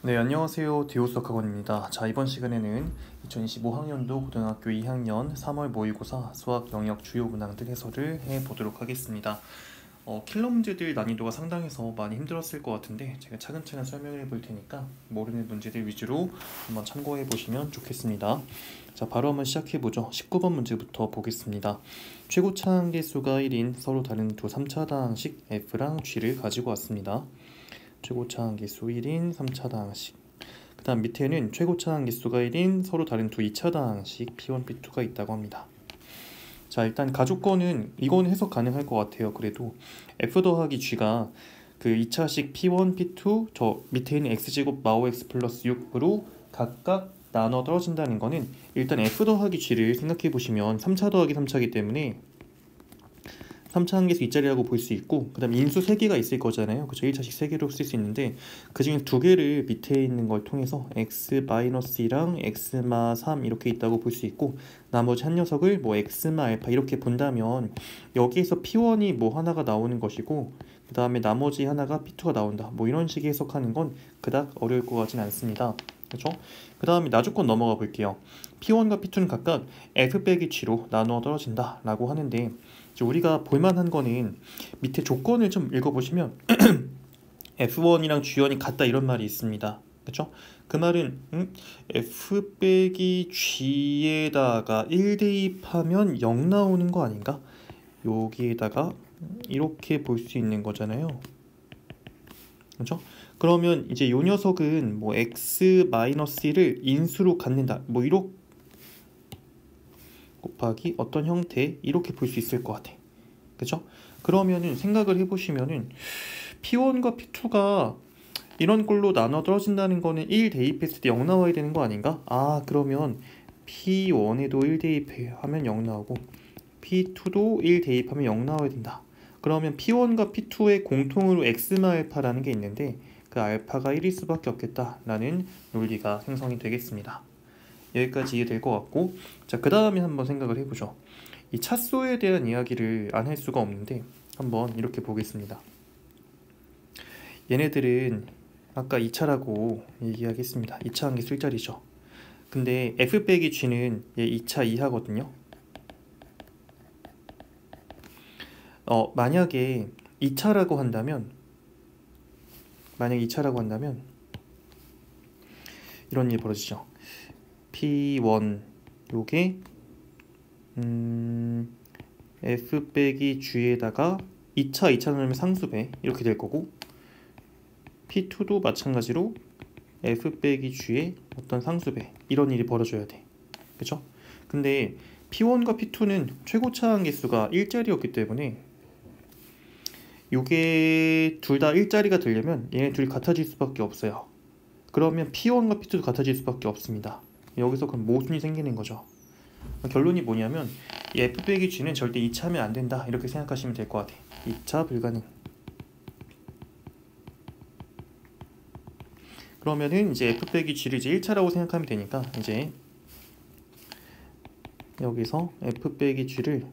네, 안녕하세요. 디오수학학원입니다. 자, 이번 시간에는 2025학년도 고등학교 2학년 3월 모의고사 수학 영역 주요 문항들 해설을 해보도록 하겠습니다. 킬러 문제들 난이도가 상당해서 많이 힘들었을 것 같은데 제가 차근차근 설명을 해볼 테니까 모르는 문제들 위주로 한번 참고해 보시면 좋겠습니다. 자, 바로 한번 시작해 보죠. 19번 문제부터 보겠습니다. 최고 차항계수가 1인 서로 다른 두 3차다항식 f랑 g를 가지고 왔습니다. 최고차항계수 1인 3차다항식, 그 다음 밑에는 최고차항계수가 1인 서로 다른 두 2차다항식 P1, P2가 있다고 합니다. 자, 일단 가족권은 이건 해석 가능할 것 같아요. 그래도 F 더하기 G가 그 2차식 P1, P2 저 밑에 있는 X제곱 마오 X 플러스 6으로 각각 나눠 떨어진다는 거는 일단 F 더하기 G를 생각해 보시면 3차 더하기 3차이기 때문에 3차 항계수 2짜리라고 볼 수 있고, 그 다음 인수 3개가 있을 거잖아요. 그쵸? 1차식 3개로 쓸 수 있는데 그 중에 2개를 밑에 있는 걸 통해서 x-2랑 x-3 이렇게 있다고 볼 수 있고, 나머지 한 녀석을 뭐 x-알파 이렇게 본다면 여기에서 p1이 뭐 하나가 나오는 것이고 그 다음에 나머지 하나가 p2가 나온다, 뭐 이런 식의 해석하는 건 그닥 어려울 것 같진 않습니다. 그렇죠? 그 다음에 나주권 넘어가 볼게요. p1과 p2는 각각 f-g로 나누어 떨어진다 라고 하는데, 우리가 볼만한 거는 밑에 조건을 좀 읽어보시면 F1이랑 G1이 같다 이런 말이 있습니다. 그쵸? 그 말은 F 빼기 G에다가 1 대입하면 0 나오는 거 아닌가? 여기에다가 이렇게 볼 수 있는 거잖아요. 그렇죠? 그러면 이제 요 녀석은 뭐 x-1을 인수로 갖는다, 뭐 이렇게 곱하기 어떤 형태 이렇게 볼 수 있을 것 같아. 그쵸? 그러면은 생각을 해보시면은 P1과 P2가 이런 꼴로 나눠 떨어진다는 거는 1 대입했을 때 0 나와야 되는 거 아닌가? 아, 그러면 P1에도 1 대입하면 0 나오고 P2도 1 대입하면 0 나와야 된다. 그러면 P1과 P2의 공통으로 엑스마 알파라는 게 있는데 그 알파가 1일 수밖에 없겠다라는 논리가 생성이 되겠습니다. 여기까지 이해될 것 같고, 자, 그 다음에 한번 생각을 해보죠. 이 차수에 대한 이야기를 안 할 수가 없는데 한번 이렇게 보겠습니다. 얘네들은 아까 2차라고 얘기하겠습니다. 2차 한개 술자리죠. 근데 f 빼기 g는 얘 2차 이하거든요. 만약에 2차라고 한다면 이런 일이 벌어지죠. P1 요게 F 빼기 G에다가 2차 넣으면 상수배 이렇게 될 거고, P2도 마찬가지로 F 빼기 G의 어떤 상수배 이런 일이 벌어져야 돼. 그쵸? 근데 P1과 P2는 최고차항 개수가 1짜리였기 때문에 요게 둘 다 1짜리가 되려면 얘네 둘이 같아질 수밖에 없어요. 그러면 P1과 P2도 같아질 수밖에 없습니다. 여기서 그럼 모순이 생기는 거죠. 결론이 뭐냐면 이 f 빼기 g는 절대 2차하면 안 된다 이렇게 생각하시면 될 것 같아. 2차 불가능. 그러면은 이제 f 빼기 g를 이제 1차라고 생각하면 되니까 이제 여기서 f 빼기 g를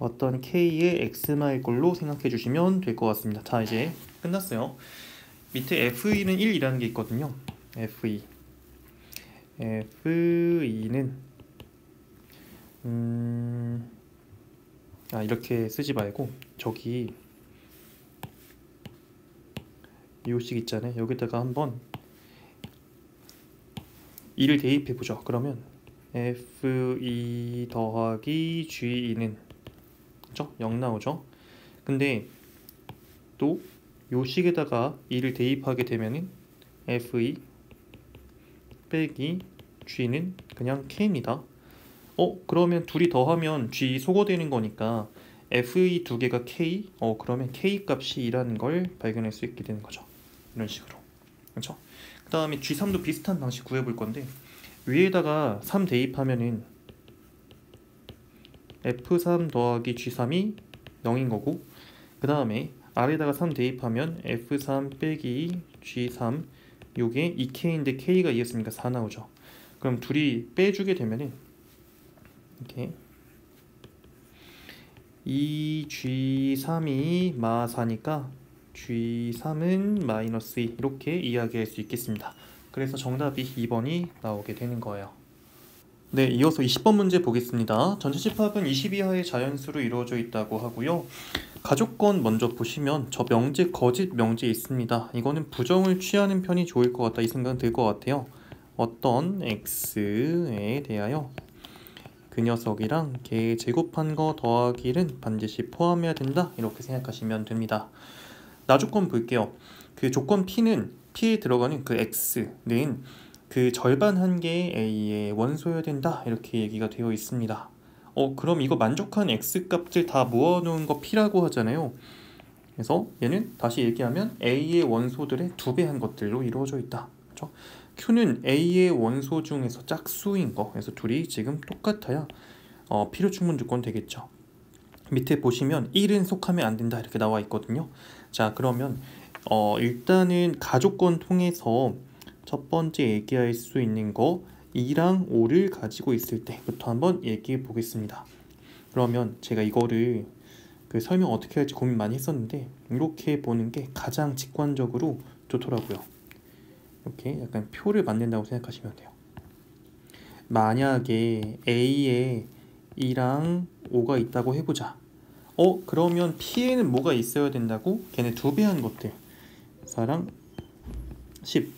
어떤 k의 x마일 걸로 생각해 주시면 될 것 같습니다. 자, 이제 끝났어요. 밑에 f2는 1이라는 게 있거든요. f2는 이렇게 쓰지 말고 저기 이식 있잖아요. 여기다가 한번 2를 대입해 보죠. 그러면 F2 더하기 G2는 그죠? 0 나오죠. 근데 또 요식에다가 2를 대입하게 되면은 F2 빼기 G는 그냥 K입니다. 그러면 둘이 더하면 G 소거되는 거니까 F2 두 개가 K, 그러면 K 값이 2라는 걸 발견할 수 있게 되는 거죠. 이런 식으로. 그렇죠? 그 다음에 G3도 비슷한 방식 구해볼 건데 위에다가 3 대입하면은 F3 더하기 G3이 0인 거고, 그 다음에 아래에다가 3 대입하면 F3 빼기 G3 요게 2K인데 K가 2였으니까 4 나오죠. 그럼 둘이 빼주게 되면은 이렇게 2G3이 마 4니까 G3은 마이너스 2 이렇게 이야기할 수 있겠습니다. 그래서 정답이 2번이 나오게 되는 거예요. 네, 이어서 20번 문제 보겠습니다. 전체 집합은 20 이하의 자연수로 이루어져 있다고 하고요. 가족권 먼저 보시면 저 명제 거짓 명제 있습니다. 이거는 부정을 취하는 편이 좋을 것 같다 이 생각 들 것 같아요. 어떤 x에 대하여 그 녀석이랑 걔 제곱한 거 더하기는 반드시 포함해야 된다 이렇게 생각하시면 됩니다. 나조건 볼게요. 그 조건 P는 P에 들어가는 그 x는 그 절반 한 개의 a의 원소여야 된다 이렇게 얘기가 되어 있습니다. 그럼 이거 만족한 x 값들 다 모아놓은 거 P라고 하잖아요. 그래서 얘는 다시 얘기하면 a의 원소들의 2배 한 것들로 이루어져 있다. 그렇죠? Q는 a의 원소 중에서 짝수인 거. 그래서 둘이 지금 똑같아야 필요 충분 조건 되겠죠. 밑에 보시면 1은 속하면 안 된다 이렇게 나와 있거든요. 자, 그러면 일단은 가족권 통해서 첫 번째 얘기할 수 있는 거 2랑 5를 가지고 있을 때부터 한번 얘기해 보겠습니다. 그러면 제가 이거를 그 설명 어떻게 할지 고민 많이 했었는데 이렇게 보는 게 가장 직관적으로 좋더라고요. 이렇게 약간 표를 만든다고 생각하시면 돼요. 만약에 A에 2랑 5가 있다고 해보자. 그러면 P에는 뭐가 있어야 된다고? 걔네 2배 한 것들 4랑 10.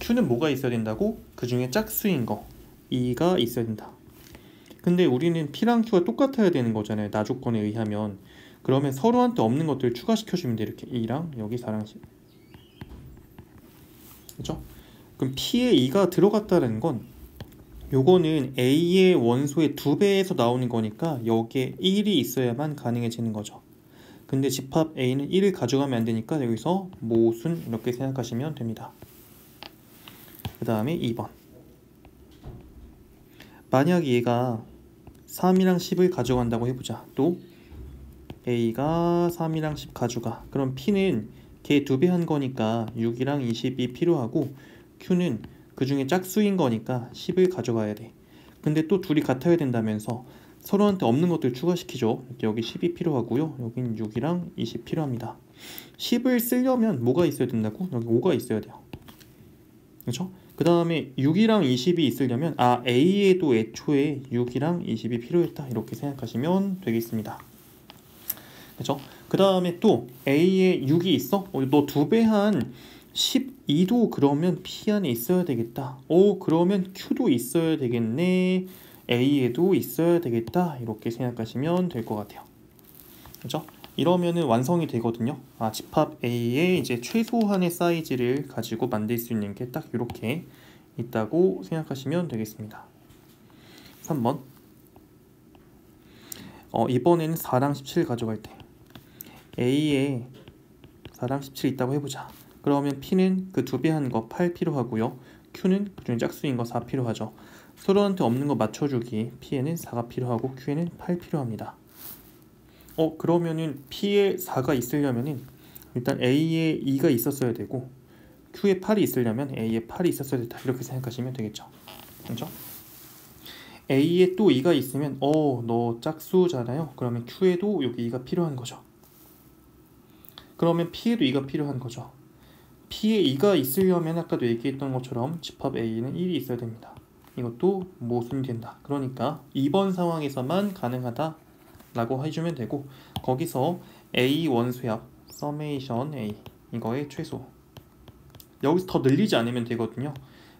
Q는 뭐가 있어야 된다고? 그 중에 짝수인 거 2가 있어야 된다. 근데 우리는 P랑 Q가 똑같아야 되는 거잖아요. 나 조건에 의하면. 그러면 서로한테 없는 것들을 추가시켜주면 돼. 이렇게 2랑 여기 4랑 10. 그죠? 그럼 P에 2가 들어갔다는 건 요거는 A의 원소의 2배에서 나오는 거니까 여기에 1이 있어야만 가능해지는 거죠. 근데 집합 A는 1을 가져가면 안 되니까 여기서 모순 이렇게 생각하시면 됩니다. 그 다음에 2번. 만약 얘가 3이랑 10을 가져간다고 해보자. 또 A가 3이랑 10 가져가. 그럼 P는 걔 2배 한 거니까 6이랑 20이 필요하고 Q는 그 중에 짝수인 거니까 10을 가져가야 돼. 근데 또 둘이 같아야 된다면서 서로한테 없는 것들 추가시키죠. 여기 10이 필요하고요. 여긴 6이랑 20 필요합니다. 10을 쓰려면 뭐가 있어야 된다고? 여기 5가 있어야 돼요. 그렇죠? 그 다음에 6이랑 20이 있으려면 A에도 애초에 6이랑 20이 필요했다 이렇게 생각하시면 되겠습니다. 그렇죠? 그 다음에 또 A에 6이 있어? 너 2배 한 12도 그러면 P 안에 있어야 되겠다. 그러면 Q도 있어야 되겠네. A에도 있어야 되겠다. 이렇게 생각하시면 될 것 같아요. 그렇죠? 이러면은 완성이 되거든요. 집합 A의 이제 최소한의 사이즈를 가지고 만들 수 있는 게 딱 이렇게 있다고 생각하시면 되겠습니다. 3번. 이번에는 4랑 17 가져갈 때 A에 4랑 17 있다고 해보자. 그러면 P는 그 2배 한 거 8 필요하고요. Q는 그중에 짝수인 거 4 필요하죠. 서로한테 없는 거 맞춰주기 P에는 4가 필요하고 Q에는 8 필요합니다. 그러면은 P에 4가 있으려면은 일단 A에 2가 있었어야 되고 Q에 8이 있으려면 A에 8이 있었어야 된다 이렇게 생각하시면 되겠죠. 그렇죠? A에 또 2가 있으면 너 짝수잖아요. 그러면 Q에도 여기 2가 필요한 거죠. 그러면 P에도 2가 필요한 거죠. P에 2가 있으려면 아까도 얘기했던 것처럼 집합 A는 1이 있어야 됩니다. 이것도 모순이 된다. 그러니까 2번 상황에서만 가능하다 라고 해주면 되고 거기서 A 원수합 서메이션 A 이거의 최소 여기서 더 늘리지 않으면 되거든요.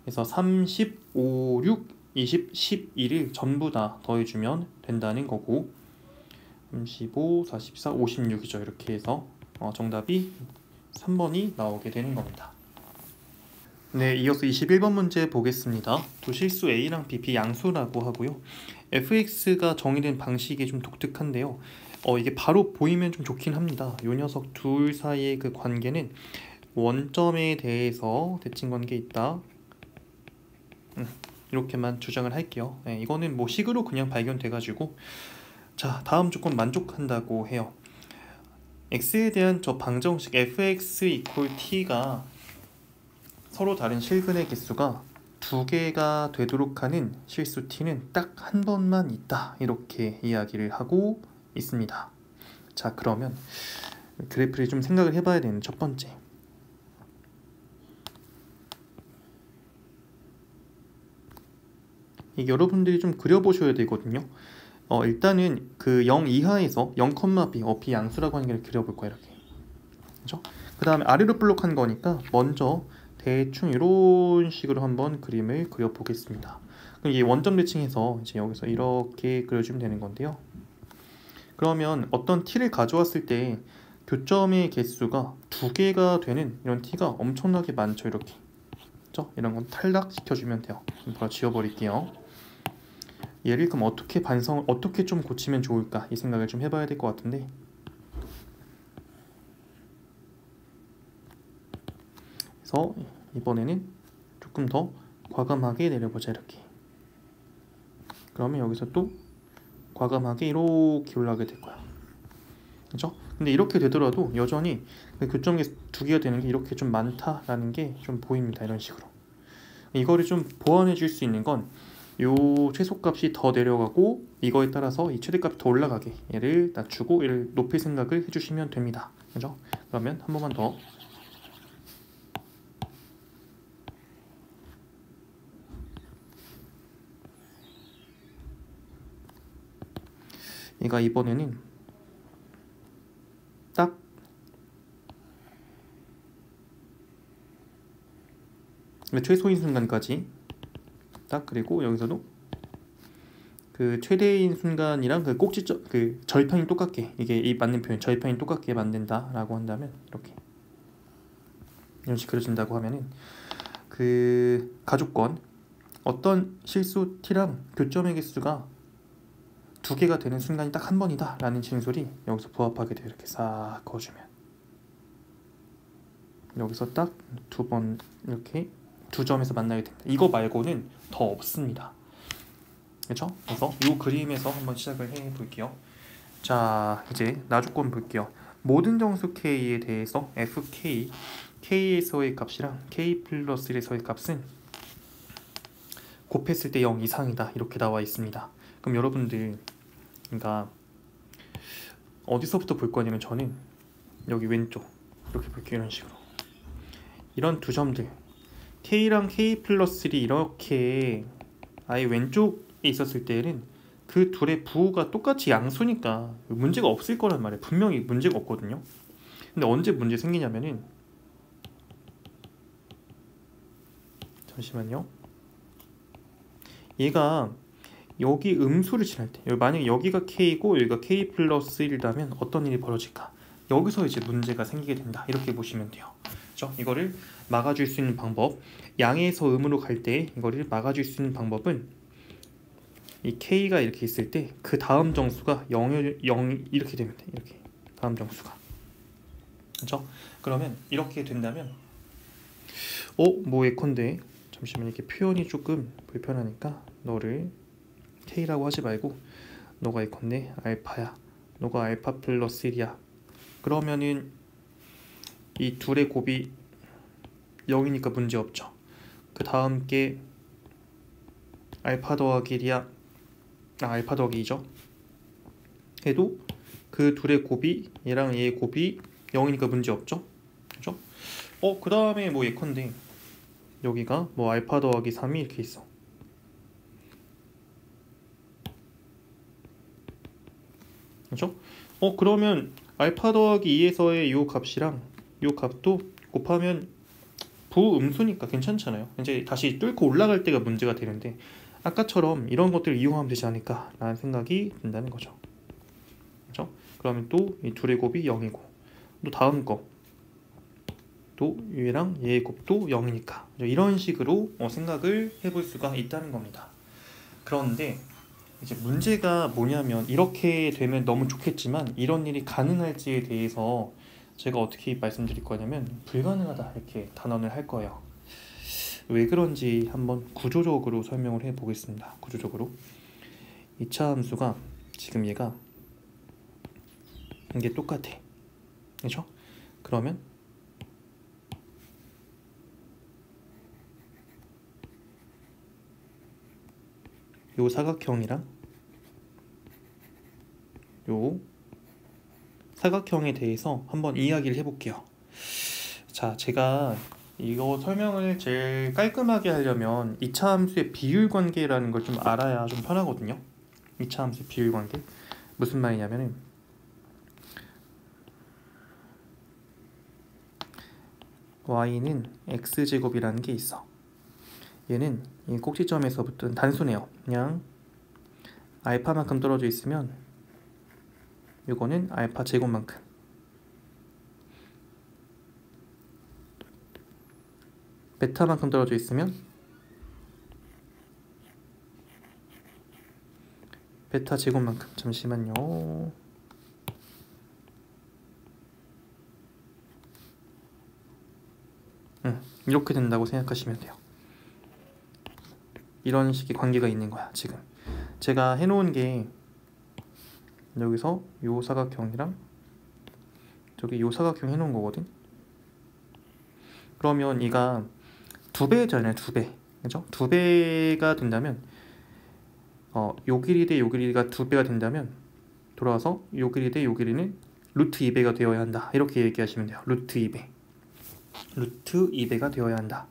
그래서 30, 5, 6, 20, 11을 전부 다 더해주면 된다는 거고 35, 44, 56이죠. 이렇게 해서 정답이 3번이 나오게 되는 겁니다. 네, 이어서 21번 문제 보겠습니다. 두 실수 A랑 B, 비양수라고 하고요. fx가 정의된 방식이 좀 독특한데요. 이게 바로 보이면 좀 좋긴 합니다. 이 녀석 둘 사이의 그 관계는 원점에 대해서 대칭 관계 있다. 이렇게만 주장을 할게요. 네, 이거는 뭐 식으로 그냥 발견돼가지고 자, 다음 조건 만족한다고 해요. x에 대한 저 방정식 fx equal t가 서로 다른 실근의 개수가 2개가 되도록 하는 실수 t는 딱 한 번만 있다 이렇게 이야기를 하고 있습니다. 자, 그러면 그래프를 좀 생각을 해봐야 되는 첫 번째. 이게 여러분들이 좀 그려보셔야 되거든요. 일단은 그 0 이하에서 0,b, b 양수라고 하는 게 그려볼 거예요. 이렇게. 그죠? 그 다음에 아래로 블록한 거니까 먼저 대충 이런 식으로 한번 그림을 그려보겠습니다. 그럼 이 원점 대칭해서 이제 여기서 이렇게 그려주면 되는 건데요. 그러면 어떤 t를 가져왔을 때 교점의 개수가 2개가 되는 이런 t가 엄청나게 많죠. 이렇게. 그죠? 이런 건 탈락시켜주면 돼요. 바로 지워버릴게요. 얘를 그럼 어떻게 좀 고치면 좋을까 이 생각을 좀 해봐야 될 것 같은데, 그래서 이번에는 조금 더 과감하게 내려보자. 이렇게. 그러면 여기서 또 과감하게 이렇게 올라가게 될 거야. 그죠? 근데 이렇게 되더라도 여전히 그 교점이 2개가 되는 게 이렇게 좀 많다라는 게 좀 보입니다. 이런 식으로. 이거를 좀 보완해 줄 수 있는 건 요 최소값이 더 내려가고 이거에 따라서 이 최대값이 더 올라가게 얘를 낮추고 얘를 높일 생각을 해주시면 됩니다. 그죠? 그러면 한 번만 더. 얘가 이번에는 딱 최소인 순간까지 딱, 그리고 여기서도 그 최대인 순간이랑 그 꼭지점 그 절편이 똑같게, 이게 이 맞는 표현 절편이 똑같게 만든다라고 한다면 이렇게 이런 식으로 그려진다고 하면은 그 가족권 어떤 실수 t랑 교점의 개수가 2개가 되는 순간이 딱 한 번이다 라는 진술이 여기서 부합하게 돼요. 이렇게 싹 그어주면 여기서 딱 2번 이렇게 2점에서 만나게 됩니다. 이거 말고는 더 없습니다. 그렇죠? 그래서 이 그림에서 한번 시작을 해 볼게요. 자, 이제 나조건 볼게요. 모든 정수 k에 대해서 fk, k에서의 값이랑 k 플러스 1에서의 값은 곱했을 때 0 이상이다 이렇게 나와 있습니다. 그럼 여러분들 그러니까 어디서부터 볼 거냐면 저는 여기 왼쪽 이렇게 볼게요. 이런 식으로 이런 두 점들 k랑 k 플러스 1이 이렇게 아예 왼쪽에 있었을 때는 그 둘의 부호가 똑같이 양수니까 문제가 없을 거란 말이에요. 분명히 문제가 없거든요. 근데 언제 문제 생기냐면은, 잠시만요, 얘가 여기 음수를 칠할 때 만약에 여기가 k고 여기가 k 플러스 1이라면 어떤 일이 벌어질까? 여기서 이제 문제가 생기게 된다 이렇게 보시면 돼요. 그렇죠? 이거를 막아줄 수 있는 방법, 양에서 음으로 갈 때 이거를 막아줄 수 있는 방법은 이 k가 이렇게 있을 때 그 다음 정수가 0 이렇게 되면 돼. 이렇게 다음 정수가. 그렇죠? 그러면 이렇게 된다면 뭐 예컨대 잠시만 이렇게 표현이 조금 불편하니까 너를 k라고 하지 말고 너가 예컨대 알파야. 너가 알파 플러스 1이야. 그러면은 이 둘의 곱이 0이니까 문제 없죠. 그 다음 게 알파 더하기 1이야. 알파 더하기 2죠. 해도 그 둘의 곱이 얘랑 얘의 곱이 0이니까 문제 없죠. 그죠? 그 다음에 뭐 예컨대 여기가 뭐 알파 더하기 3이 이렇게 있어. 그죠? 그러면 알파 더하기 2에서의 이 값이랑 이 값도 곱하면 부음수니까 괜찮잖아요. 이제 다시 뚫고 올라갈 때가 문제가 되는데 아까처럼 이런 것들을 이용하면 되지 않을까 라는 생각이 든다는 거죠. 그렇죠? 그러면 또 이 둘의 곱이 0이고 또 다음 거 또 얘랑 얘의 곱도 0이니까 이런 식으로 생각을 해볼 수가 있다는 겁니다. 그런데 이제 문제가 뭐냐면, 이렇게 되면 너무 좋겠지만 이런 일이 가능할지에 대해서 제가 어떻게 말씀드릴 거냐면 불가능하다 이렇게 단언을 할 거예요. 왜 그런지 한번 구조적으로 설명을 해 보겠습니다. 구조적으로 2차 함수가 지금 얘가 이게 똑같아. 그렇죠? 그러면 요 사각형이랑 요 사각형에 대해서 한번 이야기를 해볼게요. 자, 제가 이거 설명을 제일 깔끔하게 하려면 이차함수의 비율 관계라는 걸 좀 알아야 좀 편하거든요. 이차함수의 비율 관계 무슨 말이냐면은 y는 x제곱이라는 게 있어. 얘는 이 꼭지점에서부터 단순해요. 그냥 알파만큼 떨어져 있으면 이거는 알파 제곱만큼, 베타만큼 떨어져 있으면 베타 제곱만큼. 잠시만요. 이렇게 된다고 생각하시면 돼요. 이런 식의 관계가 있는 거야. 지금 제가 해놓은 게 여기서 요 사각형이랑 저기 요 사각형 해놓은 거거든. 그러면 얘가 2배잖아요. 2배, 그죠? 2배가 된다면 요 길이 대 요 길이가 2배가 된다면 돌아와서 요 길이 대 요 길이는 루트 2배가 되어야 한다. 이렇게 얘기하시면 돼요. 루트 2배, 루트 2배가 되어야 한다.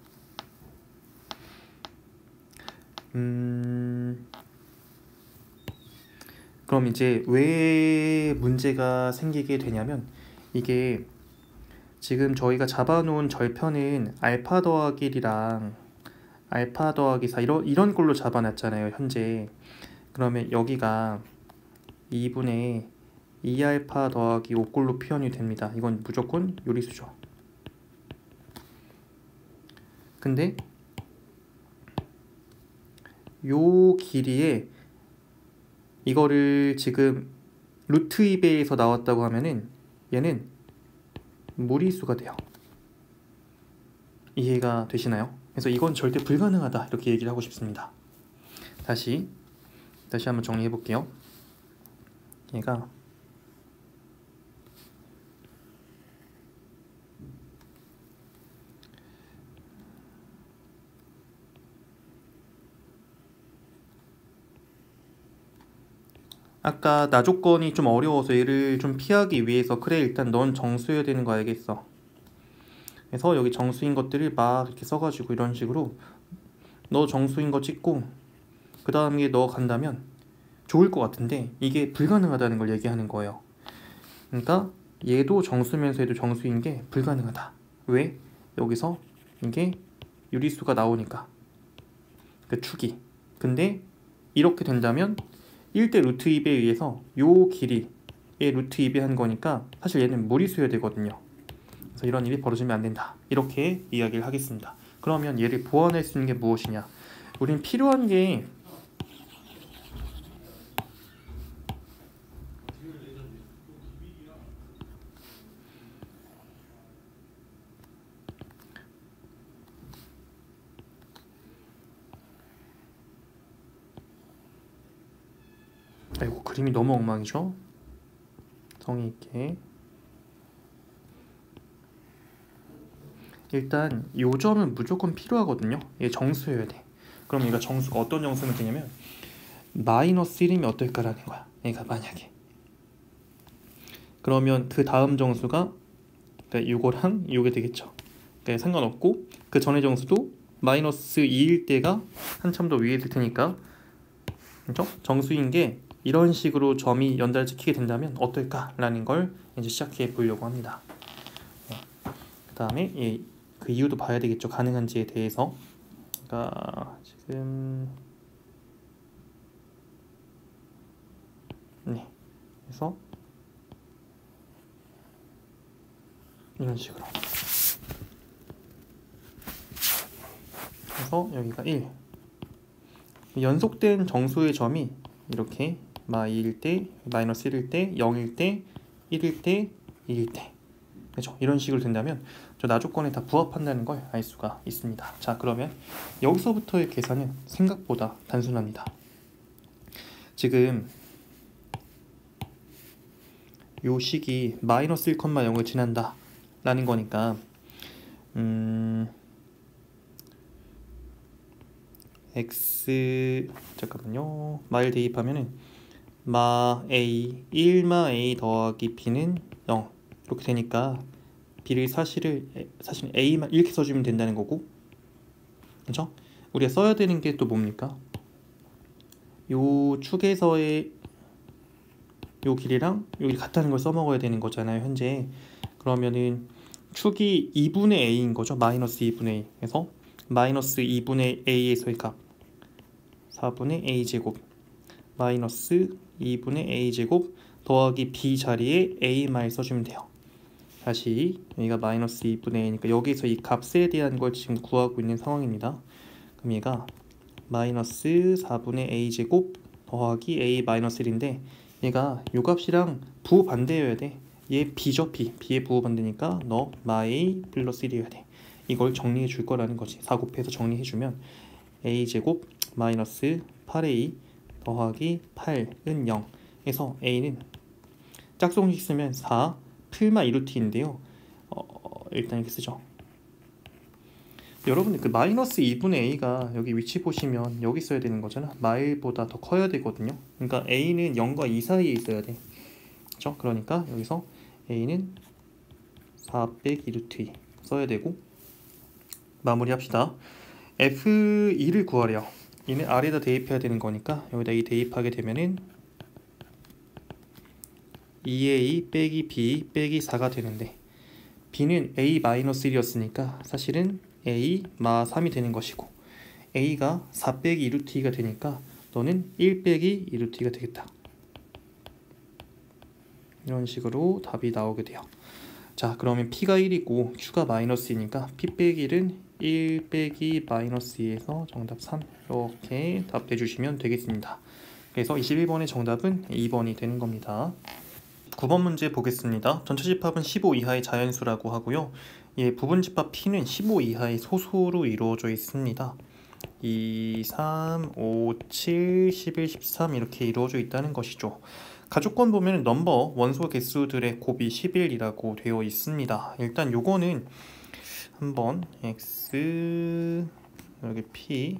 그럼 이제 왜 문제가 생기게 되냐면, 이게 지금 저희가 잡아놓은 절편은 알파 더하기 1이랑 알파 더하기 4 이런 걸로 잡아놨잖아요 현재. 그러면 여기가 2분의 2알파 더하기 5꼴로 표현이 됩니다. 이건 무조건 요리수죠. 근데 요 길이에 이거를 지금 루트 2배에서 나왔다고 하면은 얘는 무리수가 돼요. 이해가 되시나요? 그래서 이건 절대 불가능하다 이렇게 얘기를 하고 싶습니다. 다시 한번 정리해 볼게요. 얘가 아까 나 조건이 좀 어려워서 얘를 좀 피하기 위해서, 그래 일단 넌 정수여야 되는 거 알겠어. 그래서 여기 정수인 것들을 막 이렇게 써가지고 이런 식으로 너 정수인 거 찍고 그 다음에 너 간다면 좋을 것 같은데 이게 불가능하다는 걸 얘기하는 거예요. 그러니까 얘도 정수면서 얘도 정수인 게 불가능하다. 왜? 여기서 이게 유리수가 나오니까, 그 축이. 근데 이렇게 된다면 1대 루트 2배에 의해서 요 길이에 루트 2배 한 거니까 사실 얘는 무리수여야 되거든요. 그래서 이런 일이 벌어지면 안 된다. 이렇게 이야기를 하겠습니다. 그러면 얘를 보완할 수 있는 게 무엇이냐? 우린 필요한 게 아이고 그림이 너무 엉망이죠? 성의 있게 일단 요 점은 무조건 필요하거든요. 얘 정수여야 돼. 그럼 얘가 정수가 어떤 정수면 되냐면 마이너스 1이면 어떨까라는 거야. 얘가 만약에 그러면 그 다음 정수가 그러니까 요거랑 요게 되겠죠. 그러니까 상관없고 그 전의 정수도 마이너스 2일 때가 한참 더 위에 있을 테니까, 그렇죠? 정수인 게 이런 식으로 점이 연달지키게 된다면 어떨까라는 걸 이제 시작해 보려고 합니다. 그 다음에 그 이유도 봐야 되겠죠. 가능한지에 대해서. 그러니까 지금 그래서 이런 식으로 그래서 여기가 1, 연속된 정수의 점이 이렇게 마2일 때, 마이너스 1일 때, 0일 때, 1일 때, 2일 때, 그렇죠? 이런 식으로 된다면 저 나 조건에 다 부합한다는 걸 알 수가 있습니다. 자, 그러면 여기서부터의 계산은 생각보다 단순합니다. 지금 요 식이 마이너스 1,0을 지난다 라는 거니까 x 잠깐만요. 마일 대입하면은 마 a 1마 a 더하기 b는 0 이렇게 되니까 b를 사실 a만 이렇게 써주면 된다는 거고, 그죠? 우리가 써야 되는 게 또 뭡니까? 요 축에서의 요 길이랑 요 길이 같다는 걸 써먹어야 되는 거잖아요, 현재. 그러면은 축이 2분의 a인 거죠. 마이너스 2분의 a. 그래서 마이너스 2분의 a에서의 값 4분의 a제곱 마이너스 2분의 a제곱 더하기 b 자리에 a만 써주면 돼요. 다시 여기가 마이너스 2분의 a니까 여기서 이 값에 대한 걸 지금 구하고 있는 상황입니다. 그럼 얘가 마이너스 4분의 a제곱 더하기 a 마이너스 1인데 얘가 요 값이랑 부호반대여야 돼. 얘 b죠. b의 부호반대니까 너 마a 플러스 1이어야 돼. 이걸 정리해 줄 거라는 거지. 4 곱해서 정리해 주면 a제곱 마이너스 8a 더하기 8은 0 해서 a는 짝수공식 쓰면 4 풀마 2루트인데요. 일단 이렇게 쓰죠. 여러분들 그 마이너스 2분의 a가 여기 위치 보시면 여기 써야 되는 거잖아. 마일보다 더 커야 되거든요. 그러니까 a는 0과 2 사이에 있어야 돼. 그렇죠? 그러니까 여기서 a는 4 빼기 루트 2 써야 되고, 마무리합시다. f2를 구하래요. 얘는 아래에다 대입해야 되는 거니까 여기다 이 대입하게 되면은 2a 빼기 b 빼기 4가 되는데 b는 a-1이었으니까 사실은 a 마 3이 되는 것이고, a가 4 빼기 2루트 2가 되니까 너는 1 빼기 2루트 2가 되겠다. 이런 식으로 답이 나오게 돼요. 자, 그러면 p가 1이고 q가 마이너스 2니까 p 빼기 1은 1 빼기 마이너스 2에서 정답 3 이렇게 답해 주시면 되겠습니다. 그래서 21번의 정답은 2번이 되는 겁니다. 9번 문제 보겠습니다. 전체 집합은 15 이하의 자연수라고 하고요. 예, 부분 집합 p는 15 이하의 소수로 이루어져 있습니다. 2, 3, 5, 7, 11, 13 이렇게 이루어져 있다는 것이죠. 가족권 보면 넘버 원소 개수들의 곱이 11이라고 되어 있습니다. 일단 요거는 한번 x 여기 p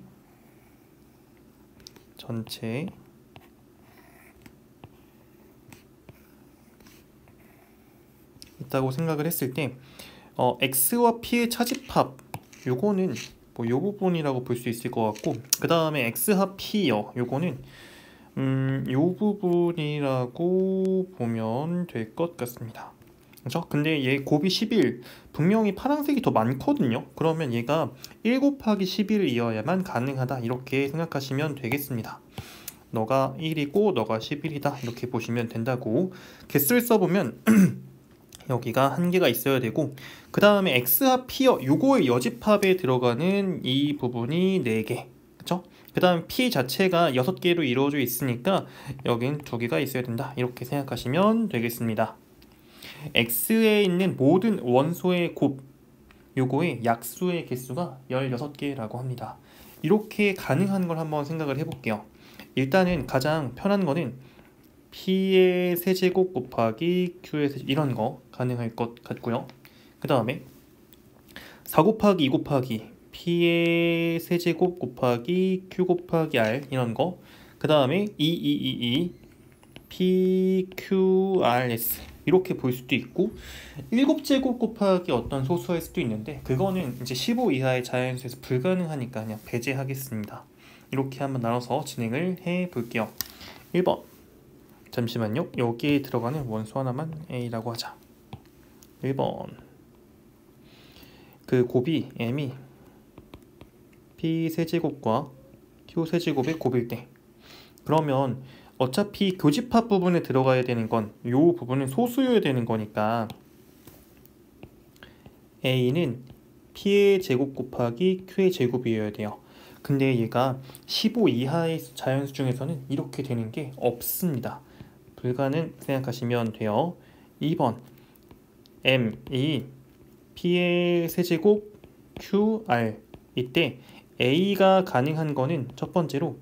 전체 있다고 생각을 했을 때 x와 p의 차집합 요거는 뭐 요 부분이라고 볼 수 있을 것 같고, 그 다음에 x합 p요 요거는 요 부분이라고 보면 될 것 같습니다. 그렇죠? 근데 얘 곱이 11 분명히 파란색이 더 많거든요. 그러면 얘가 1 곱하기 11이어야만 가능하다 이렇게 생각하시면 되겠습니다. 너가 1이고 너가 11이다 이렇게 보시면 된다고. 개수를 써보면 여기가 한 개가 있어야 되고, 그 다음에 x합 p요 요거의 여집합에 들어가는 이 부분이 4개, 그쵸? 그 다음 p 자체가 6개로 이루어져 있으니까 여긴 2개가 있어야 된다 이렇게 생각하시면 되겠습니다. x에 있는 모든 원소의 곱 요거의 약수의 개수가 16개라고 합니다. 이렇게 가능한 걸 한번 생각을 해볼게요. 일단은 가장 편한 거는 p의 세제곱 곱하기 q의 세제곱 이런 거 가능할 것 같고요. 그 다음에 4 곱하기 2 곱하기 p의 세제곱 곱하기 q 곱하기 r 이런 거, 그 다음에 2 pqrs 이렇게 볼 수도 있고, 7제곱 곱하기 어떤 소수일 수도 있는데 그거는 이제 15 이하의 자연수에서 불가능하니까 그냥 배제하겠습니다. 이렇게 한번 나눠서 진행을 해 볼게요. 1번 잠시만요. 여기에 들어가는 원소 하나만 a라고 하자. 1번 그 곱이 m이 p 세제곱과 q 세제곱의 곱일 때, 그러면 어차피 교집합 부분에 들어가야 되는 건 이 부분은 소수여야 되는 거니까 a는 p의 제곱 곱하기 q의 제곱이어야 돼요. 근데 얘가 15 이하의 자연수 중에서는 이렇게 되는 게 없습니다. 불가능 생각하시면 돼요. 2번 m이 p의 세제곱 qr 이때 a가 가능한 거는 첫 번째로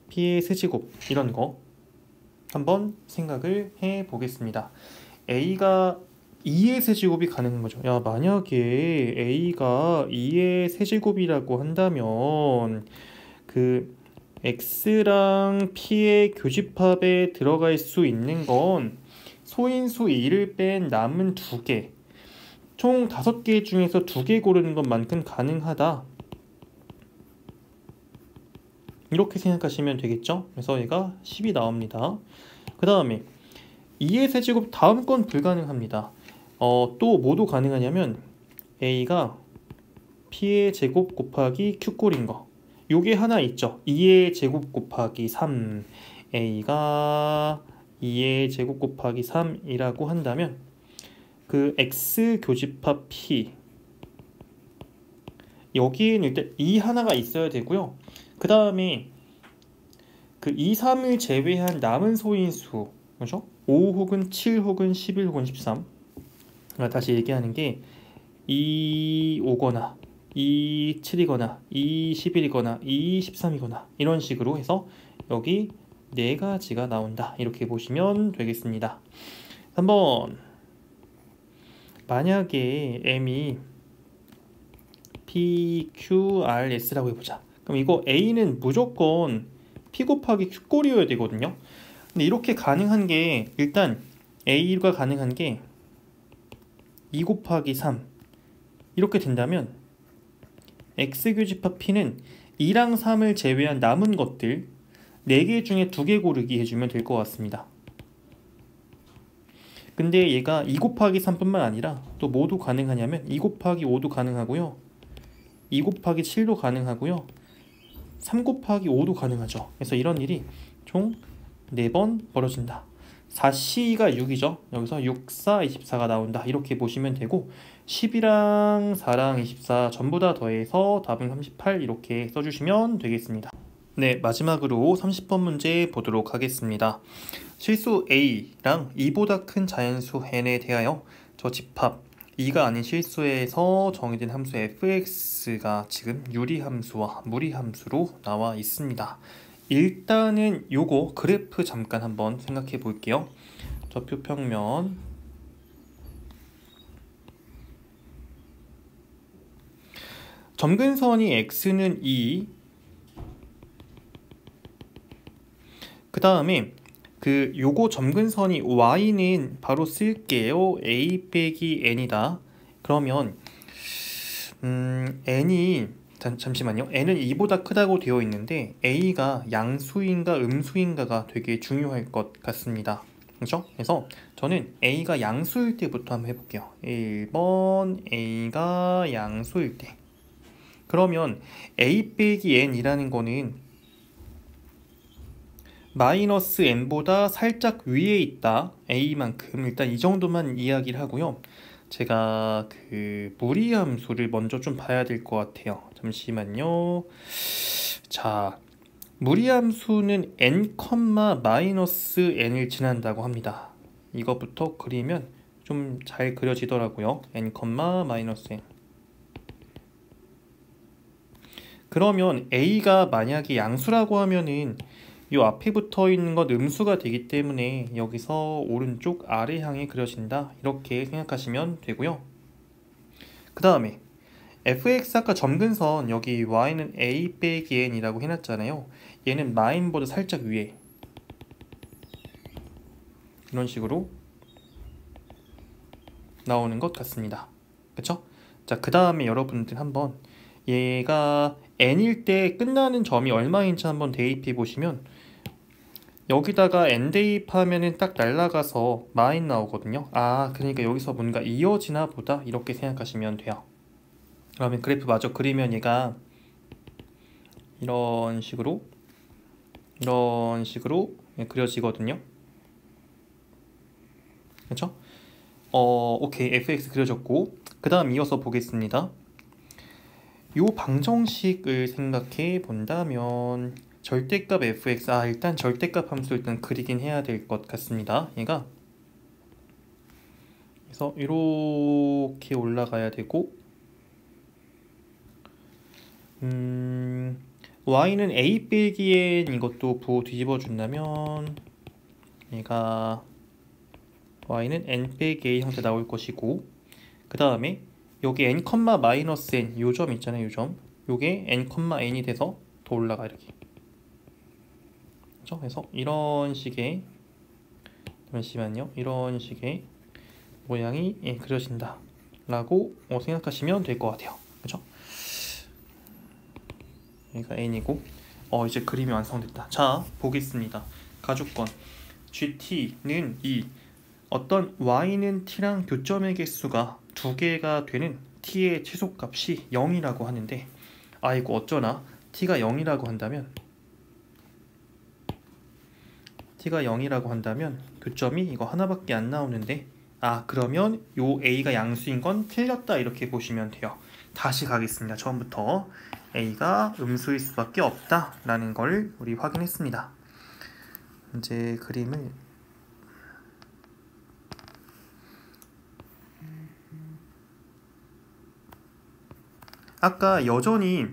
p의 세제곱 이런 거 한번 생각을 해 보겠습니다. a가 2의 세제곱이 가능한 거죠. 야, 만약에 a가 2의 세제곱이라고 한다면 그 x랑 p의 교집합에 들어갈 수 있는 건 소인수 2를 뺀 남은 2개, 총 5개 중에서 2개 고르는 것만큼 가능하다, 이렇게 생각하시면 되겠죠? 그래서 얘가 10이 나옵니다. 그 다음에 2의 세제곱 다음 건 불가능합니다. 또 뭐도 가능하냐면 a가 p의 제곱 곱하기 q꼴인 거, 요게 하나 있죠. 2의 제곱 곱하기 3, a가 2의 제곱 곱하기 3이라고 한다면 그 x 교집합 p, 여기에는 일단 2 하나가 있어야 되고요. 그 다음에 그 2, 3을 제외한 남은 소인수, 그죠? 5 혹은 7 혹은 11 혹은 13. 다시 얘기하는 게 2, 5거나 2, 7이거나 2, 11이거나 2, 13이거나 이런 식으로 해서 여기 4가지가 나온다, 이렇게 보시면 되겠습니다. 3번, 만약에 m이 p, q, r, s라고 해보자. 그럼 이거 a는 무조건 p 곱하기 q꼴이어야 되거든요. 근데 이렇게 가능한 게, 일단 a가 가능한 게 2 곱하기 3 이렇게 된다면 x 교집합 p는 2랑 3을 제외한 남은 것들 4개 중에 2개 고르기 해주면 될 것 같습니다. 근데 얘가 2 곱하기 3뿐만 아니라 또 뭐도 가능하냐면 2 곱하기 5도 가능하고요, 2 곱하기 7도 가능하고요, 3 곱하기 5도 가능하죠. 그래서 이런 일이 총 4번 벌어진다. 4C가 6이죠. 여기서 6, 4, 24가 나온다, 이렇게 보시면 되고 10이랑 4랑 24 전부 다 더해서 답은 38, 이렇게 써주시면 되겠습니다. 네, 마지막으로 30번 문제 보도록 하겠습니다. 실수 a랑 2보다 큰 자연수 n에 대하여 저 집합 2가 아닌 실수에서 정의된 함수 fx가 지금 유리함수와 무리함수로 나와 있습니다. 일단은 요거 그래프 잠깐 한번 생각해 볼게요. 좌표 평면, 점근선이 x는 2, 그 다음에 요거 점근선이 y는 바로 쓸게요. a 빼기 n이다. 그러면 n이 잠시만요. n은 2보다 크다고 되어 있는데 a가 양수인가 음수인가가 되게 중요할 것 같습니다. 그렇죠? 그래서 저는 a가 양수일 때부터 한번 해볼게요. 1번 a가 양수일 때, 그러면 a 빼기 n이라는 거는 마이너스 n보다 살짝 위에 있다, a만큼. 일단 이 정도만 이야기를 하고요. 제가 무리함수를 먼저 좀 봐야 될 것 같아요. 잠시만요. 자, 무리함수는 n, 마이너스 n을 지난다고 합니다. 이거부터 그리면 좀 잘 그려지더라고요. n, 마이너스 n. 그러면 a가 만약에 양수라고 하면은 요 앞에 붙어 있는 것 음수가 되기 때문에 여기서 오른쪽 아래 향해 그려진다, 이렇게 생각하시면 되고요. 그 다음에 fx 아까 점근선 여기 y는 a 빼기 n이라고 해놨잖아요. 얘는 마인보다 살짝 위에, 이런 식으로 나오는 것 같습니다. 그쵸? 자, 그 다음에 여러분들 한번 얘가 n일 때 끝나는 점이 얼마인지 한번 대입해 보시면 여기다가 n 대입하면은 딱 날라가서 마인 나오거든요. 아, 그러니까 여기서 뭔가 이어지나 보다, 이렇게 생각하시면 돼요. 그러면 그래프 마저 그리면 얘가 이런 식으로 그려지거든요. 그렇죠? 오케이, fx 그려졌고, 그 다음 이어서 보겠습니다. 요 방정식을 생각해 본다면 절대값 fx, 일단 절대값 함수 일단 그리긴 해야 될 것 같습니다. 얘가 그래서 이렇게 올라가야 되고, y는 a 빼기 n, 이것도 부호 뒤집어 준다면 얘가 y는 n 빼기 a 형태 나올 것이고, 그 다음에 여기 n, 마이너스 n 요 점 있잖아요. 요 점, 요게 n, n이 돼서 더 올라가, 이렇게. 그렇죠? 그래서 이런 식의 잠시만요. 이런 식의 모양이 그려진다 라고 생각하시면 될 것 같아요. 그렇죠? 여기가 n이고 이제 그림이 완성됐다. 자, 보겠습니다. 가주권 GT는 이 어떤 y는 t랑 교점의 개수가 두 개가 되는 t의 최소값이 0이라고 하는데, 아이고 어쩌나 t가 0이라고 한다면 교점이 이거 하나밖에 안 나오는데, 그러면 요 a가 양수인 건 틀렸다 이렇게 보시면 돼요. 다시 가겠습니다. 처음부터 a가 음수일 수밖에 없다 라는 걸 우리 확인했습니다. 이제 그림을 아까 여전히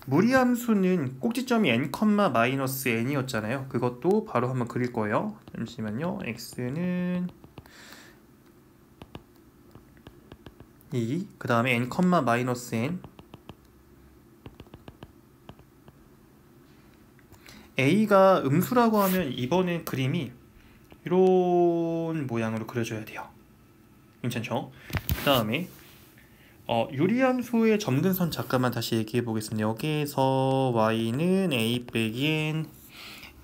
무리함수는 꼭지점이 n,-n이었잖아요. 그것도 바로 한번 그릴 거예요. 잠시만요. x는 2, 그 다음에 n,-n. a가 음수라고 하면 이번엔 그림이 이런 모양으로 그려져야 돼요. 괜찮죠? 그 다음에 유리함수의 점근선 잠깐만 다시 얘기해 보겠습니다. 여기에서 y는 a 빼기 n,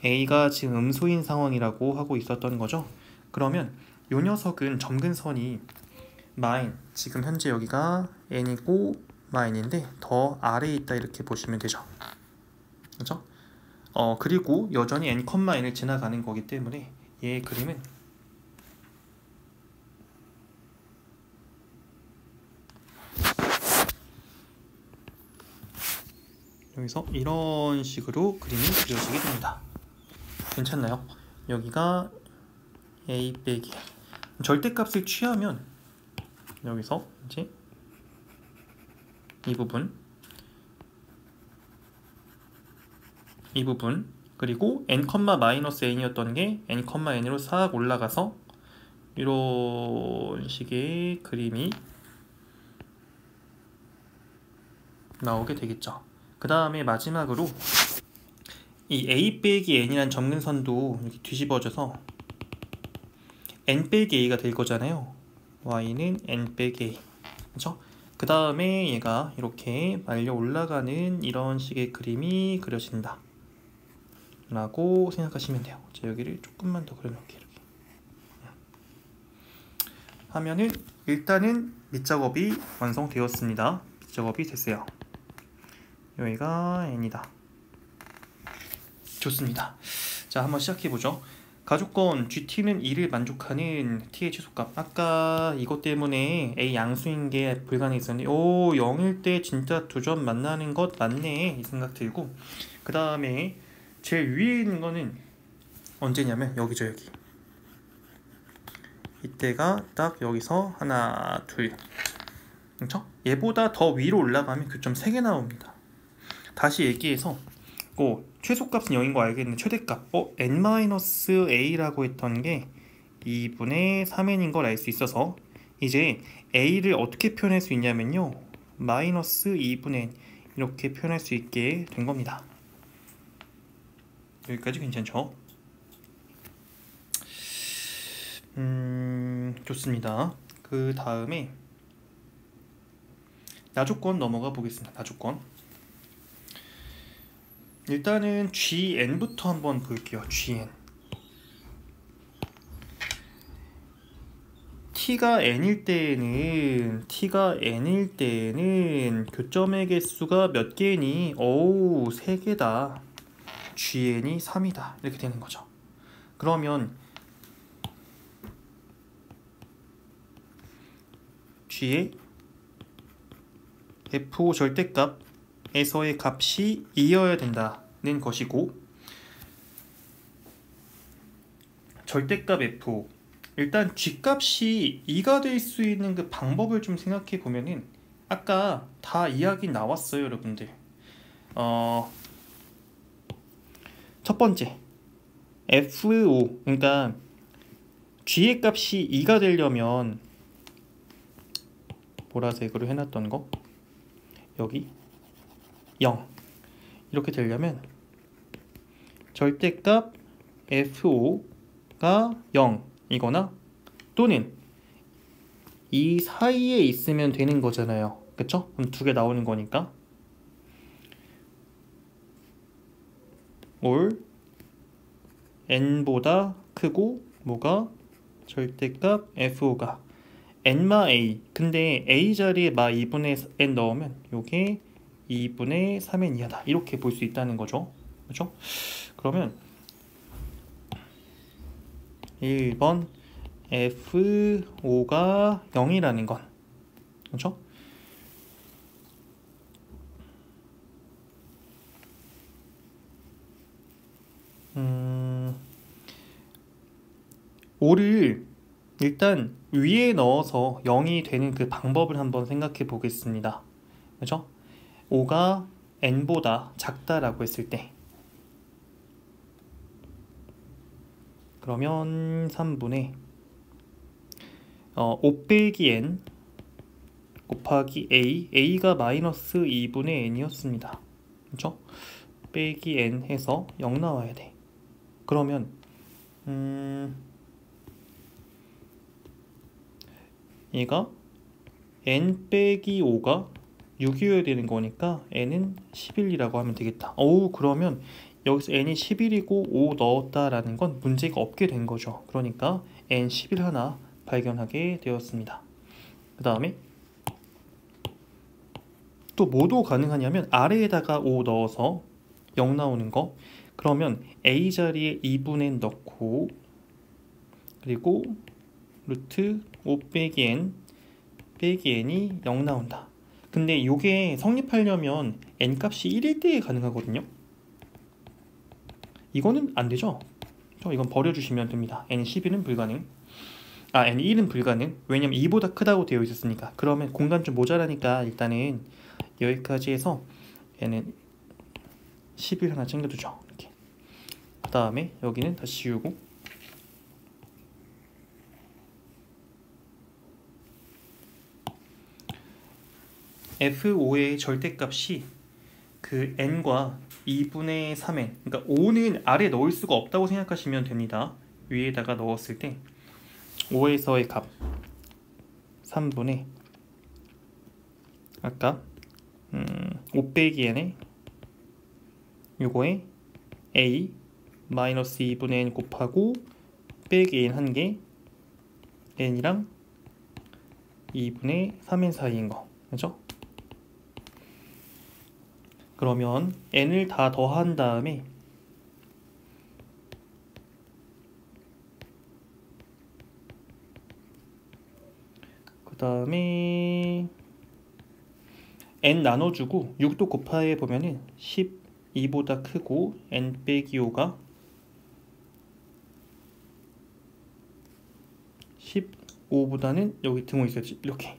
a가 지금 음수인 상황이라고 하고 있었던 거죠. 그러면 이 녀석은 점근선이 마인, 지금 현재 여기가 n이고 마인인데 더 아래에 있다 이렇게 보시면 되죠. 그렇죠? 그리고 여전히 n,n을 지나가는 거기 때문에 얘의 그림은 여기서 이런 식으로 그림이 그려지게 됩니다. 괜찮나요? 여기가 a 빼기 절대값을 취하면 여기서 이제 이 부분 그리고 n,-n이었던 게 n,n으로 싹 올라가서 이런 식의 그림이 나오게 되겠죠. 그 다음에 마지막으로 이 a 빼기 n이란 점근선도 이렇게 뒤집어져서 n 빼기 a가 될 거잖아요. y는 n 빼기 a. 그렇죠? 그 다음에 얘가 이렇게 말려 올라가는 이런 식의 그림이 그려진다 라고 생각하시면 돼요. 자, 여기를 조금만 더 그려놓을게요. 이렇게 하면은 일단은 밑작업이 완성되었습니다. 밑작업이 됐어요. 여기가 n이다. 좋습니다. 자, 한번 시작해보죠. 가주권 GT는 2를 만족하는 t의 최소값. 아까 이것 때문에 a 양수인 게 불가능했었는데 0일 때 진짜 두 점 만나는 것 맞네 이 생각 들고, 그 다음에 제일 위에 있는 거는 언제냐면 여기죠. 여기 이때가 딱 여기서 하나 둘, 그렇죠? 얘보다 더 위로 올라가면 교점 3개 나옵니다. 다시 얘기해서 최소값은 0인 거 알겠는데 최대값 n-a라고 했던 게 2분의 3n인 걸 알 수 있어서 이제 a를 어떻게 표현할 수 있냐면요, 마이너스 2분의 n 이렇게 표현할 수 있게 된 겁니다. 여기까지 괜찮죠? 좋습니다. 그 다음에 나조건 넘어가 보겠습니다. 나조건 일단은 GN부터 한번 볼게요. GN T가 N일 때는 교점의 개수가 몇 개니? 3개다. GN이 3이다 이렇게 되는 거죠. 그러면 G의 F5 절대값에서의 값이 2여야 된다는 것이고, 절대값 F5 일단 G값이 2가 될 수 있는 그 방법을 좀 생각해 보면은 아까 다 이야기 나왔어요 여러분들. 첫 번째 F5 그러니까 G의 값이 2가 되려면 보라색으로 해놨던 거 여기 0 이렇게 되려면 절대값 FO가 0이거나 또는 이 사이에 있으면 되는 거잖아요. 그쵸? 그럼 두 개 나오는 거니까 or n보다 크고 뭐가 절대값 FO가 n마 a. 근데 a 자리에 마 2분의 n 넣으면 요게 2분의 3n 이하다. 이렇게 볼 수 있다는 거죠. 그렇죠? 그러면 1번 FO가 0이라는 건 그렇죠? O를 일단 위에 넣어서 0이 되는 그 방법을 한번 생각해 보겠습니다. 그렇죠? O가 n보다 작다라고 했을 때 그러면 3분의 5 빼기 n 곱하기 a가 마이너스 2분의 n이었습니다. 그렇죠? 빼기 n 해서 0 나와야 돼. 그러면 얘가 n 빼기 5가 6이어야 되는 거니까 n은 11이라고 하면 되겠다. 그러면 여기서 n이 11이고 5 넣었다라는 건 문제가 없게 된 거죠. 그러니까 n 11 하나 발견하게 되었습니다. 그 다음에 또 뭐도 가능하냐면 아래에다가 5 넣어서 0 나오는 거. 그러면 a 자리에 2분의 n 넣고 그리고 루트 5 빼기 n 빼기 n이 0 나온다. 근데 이게 성립하려면 n 값이 1일 때에 가능하거든요. 이거는 안 되죠? 이건 버려주시면 됩니다. n 11은 불가능. n 1은 불가능. 왜냐면 2보다 크다고 되어 있었으니까. 그러면 공간 좀 모자라니까 일단은 여기까지 해서 n은 11 하나 챙겨두죠. 이렇게. 그 다음에 여기는 다 지우고 F5의 절대값이 그 n과 2분의 3n, 그러니까 5는 아래 넣을 수가 없다고 생각하시면 됩니다. 위에다가 넣었을 때 5에서의 값 3분의 아까 5 빼기 n에 요거에 a 마이너스 2분의 n 곱하고 빼기 n 한 개 n이랑 2분의 3n 사이인 거. 그죠? 그러면 n을 다 더한 다음에 그 다음에 n 나눠주고 6도 곱해 보면은 12보다 크고 n 빼기 5가 15보다는 여기 등호 있어야지. 이렇게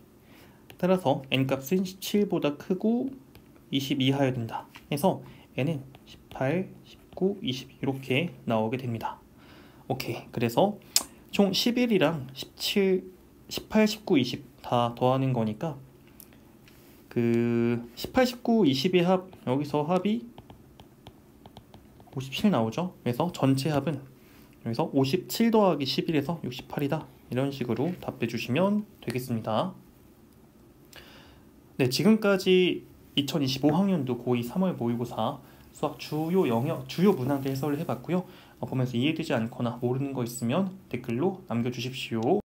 따라서 n 값은 17보다 크고 20 이하여야 된다 해서 n은 18, 19, 20 이렇게 나오게 됩니다. 오케이. 그래서 총 11이랑 17, 18, 19, 20 다 더하는 거니까 그 18, 19, 20의 합, 여기서 합이 57 나오죠. 그래서 전체 합은 여기서 57 더하기 11에서 68이다. 이런 식으로 답해 주시면 되겠습니다. 네, 지금까지 2025학년도 고2 3월 모의고사 수학 주요 영역, 주요 문항들 해설을 해봤고요. 보면서 이해되지 않거나 모르는 거 있으면 댓글로 남겨주십시오.